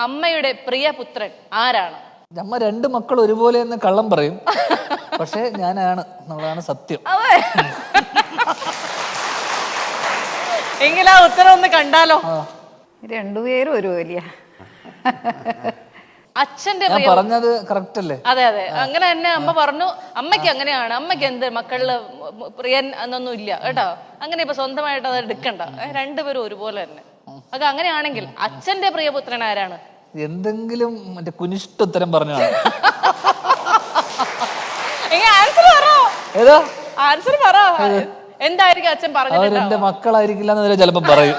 അമ്മയുടെ പ്രിയപുത്രൻ ആരാണ്? അമ്മ രണ്ട് മക്കൾ ഒരുപോലെ എന്ന് കള്ളം പറയും, പക്ഷെ ഞാനാണ് എന്നുള്ളതാണ് സത്യം. എങ്കിലാ ഉത്തരം ഒന്ന് കണ്ടാലോ? രണ്ടുപേരും ഒരു വലിയ അച്ഛന്റെ ഞാൻ പറഞ്ഞത് കറക്റ്റ് അല്ലേ? അതെ അതെ, അങ്ങനെ തന്നെ അമ്മ പറഞ്ഞു. അമ്മയ്ക്ക് അങ്ങനെയാണ്. അമ്മയ്ക്ക് എന്ത് മക്കളില് പ്രിയൻ എന്നൊന്നും ഇല്ല കേട്ടോ. അങ്ങനെ ഇപ്പൊ സ്വന്തമായിട്ട് അത് എടുക്കണ്ട. രണ്ടുപേരും ഒരുപോലെ തന്നെ. അത് അങ്ങനെയാണെങ്കിൽ അച്ഛന്റെ പ്രിയപുത്രൻ ആരാണ്? എന്തെങ്കിലും മറ്റേ കുനിഷ്ഠ ഉത്തരം പറഞ്ഞാണ്. ആൻസർ പറ. ഏതാ ആൻസർ പറ. എന്തായിരിക്കും അച്ഛൻ പറഞ്ഞത്? അവരെന്റെ മക്കളായിരിക്കില്ല എന്ന് ചിലപ്പോ പറയും.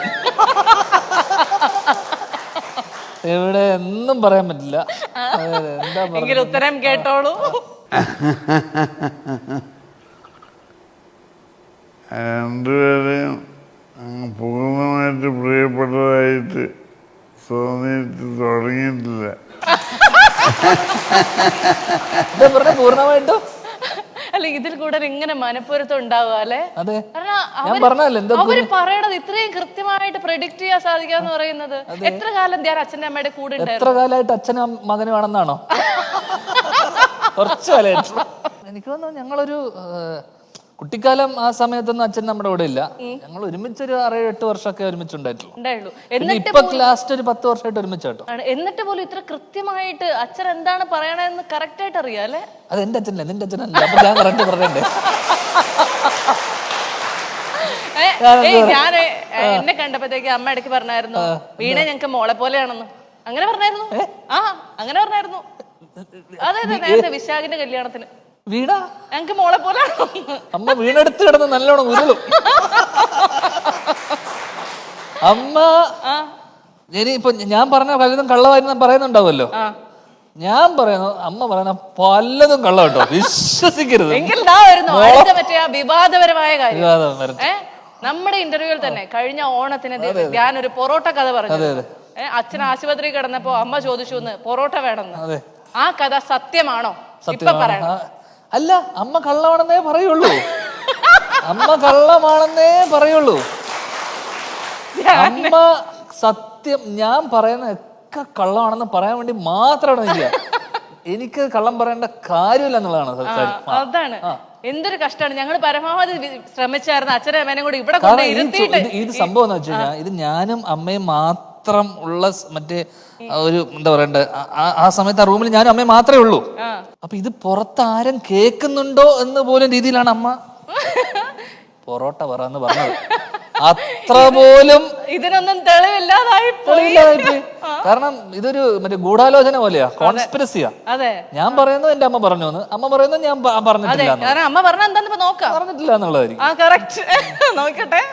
എവിടെ ഒന്നും പറയാൻ പറ്റില്ല. എന്താ ഉത്തരം കേട്ടോളൂ. രണ്ടുപേരെയും പൂർണ്ണമായിട്ട് പ്രിയപ്പെട്ടതായിട്ട് തോന്നിയിട്ട് തുടങ്ങിയിട്ടില്ല. പൂർണ്ണമായിട്ടും അല്ല, ഇതിൽ കൂടെ ഇങ്ങനെ മനപ്പൊരുത്തം ഉണ്ടാവുക അല്ലെ? അതെ, അവര് പറയണത് ഇത്രയും കൃത്യമായിട്ട് പ്രെഡിക്ട് ചെയ്യാൻ സാധിക്കാന്ന് പറയുന്നത്. എത്ര കാലം ഞാൻ അച്ഛൻ്റെ അമ്മയുടെ കൂടെ എത്ര കാലമായിട്ട് അച്ഛനും മകനും ആണെന്നാണോ? കുറച്ചു കാലമായിട്ട്. എനിക്ക് തോന്നുന്നു ഞങ്ങളൊരു കുട്ടിക്കാലം ആ സമയത്തൊന്നും അച്ഛൻ നമ്മുടെ കൂടെ ഇല്ല. ഞങ്ങൾ ഒരുമിച്ചൊരു 6-8 വർഷമൊക്കെ ഒരുമിച്ചുണ്ടായിട്ടുള്ളൂ. ഇപ്പൊ ലാസ്റ്റ് ഒരു 10 വർഷമായിട്ട് ഒരുമിച്ചാട്ടോ. എന്നിട്ട് പോലും ഇത്ര കൃത്യമായിട്ട് അച്ഛൻ എന്താണ് പറയണെന്ന് കറക്റ്റ് ആയിട്ട് അറിയാം അല്ലെ? അത് എന്റെ അച്ഛനല്ല, നിന്റെ അച്ഛനല്ല. അപ്പൊ ഞാൻ കറക്റ്റ് പറയണ്ടേ? ഞാൻ എന്നെ കണ്ടപ്പോഴത്തേക്ക് അമ്മ ഇടയ്ക്ക് പറഞ്ഞായിരുന്നു, വീണ ഞങ്ങക്ക് മോളെ പോലെയാണെന്ന്. അങ്ങനെ പറഞ്ഞായിരുന്നു. അങ്ങനെ പറഞ്ഞായിരുന്നു. അതെ അതെ, നേരത്തെ വിശാഖിന്റെ കല്യാണത്തിന്. വീണ ഞങ്ങക്ക് മോളെ പോലെയാണോ? അമ്മ വീണെടുത്ത് കിടന്ന് നല്ലോണം ഉരുളും. അമ്മ ഇനിയിപ്പൊ ഞാൻ പറഞ്ഞ പലതും കള്ളമായിരുന്നു പറയുന്നുണ്ടാവുമല്ലോ. ഞാൻ പറയുന്നു, അമ്മ പറയുന്ന പലതും കള്ളം കേട്ടോ, വിശ്വസിക്കരുത്. എങ്കിൽ മറ്റേ ആ വിവാദപരമായ കാര്യം നമ്മുടെ ഇന്റർവ്യൂവിൽ തന്നെ കഴിഞ്ഞ ഓണത്തിന് ഞാനൊരു പൊറോട്ട കഥ പറഞ്ഞു. അച്ഛൻ ആശുപത്രി കിടന്നപ്പോ അമ്മ ചോദിച്ചു പൊറോട്ട വേണമെന്ന്. ആ കഥ സത്യമാണോ? ഇപ്പൊ പറയണം. അല്ല, അമ്മ കള്ളമാണെന്നേ പറയുള്ളൂ. അമ്മ കള്ളമാണെന്നേ പറയുള്ളൂ. അമ്മ സത്യം ഞാൻ പറയുന്ന ഒക്കെ കള്ളമാണെന്ന് പറയാൻ വേണ്ടി മാത്രമാണ് നിൽക്കുക. എനിക്ക് കള്ളം പറയേണ്ട കാര്യമില്ല എന്നുള്ളതാണ്. അതാണ് എന്തൊരു കഷ്ടമാണ്. ഞങ്ങൾ പരമാവധി ശ്രമിച്ചായിരുന്നു അച്ഛനെ അമ്മേനെ കൂടി ഇവിടെ കൊണ്ട് ഇരുത്തിയിട്ട്. ഇത് സംഭവം എന്ന് വെച്ച് കഴിഞ്ഞാൽ ഇത് ഞാനും അമ്മയും മാത്രം ഉള്ള മറ്റേ ഒരു എന്താ പറയണ്ടേ, ആ സമയത്ത് ആ റൂമിൽ ഞാനും അമ്മയും മാത്രമേ ഉള്ളൂ. അപ്പൊ ഇത് പുറത്ത് ആരും കേൾക്കുന്നുണ്ടോ എന്ന് പോലും രീതിയിലാണ് അമ്മ പൊറോട്ട പറയാന്ന് പറഞ്ഞത്. അത്ര പോലും ഇതിനൊന്നും തെളിവില്ലാതായി. കാരണം ഇതൊരു മറ്റേ ഗൂഢാലോചന പോലെയാ, കോൺസ്പിറസിയാ. ഞാൻ പറയുന്നത് എന്റെ അമ്മ പറഞ്ഞു എന്ന്, അമ്മ പറയുന്നത് ഞാൻ പറഞ്ഞിട്ടില്ല, അമ്മ പറഞ്ഞ എന്താന്ന് നോക്കാം, പറഞ്ഞിട്ടില്ല എന്നുള്ളതായിരിക്കും. നോക്കട്ടെ.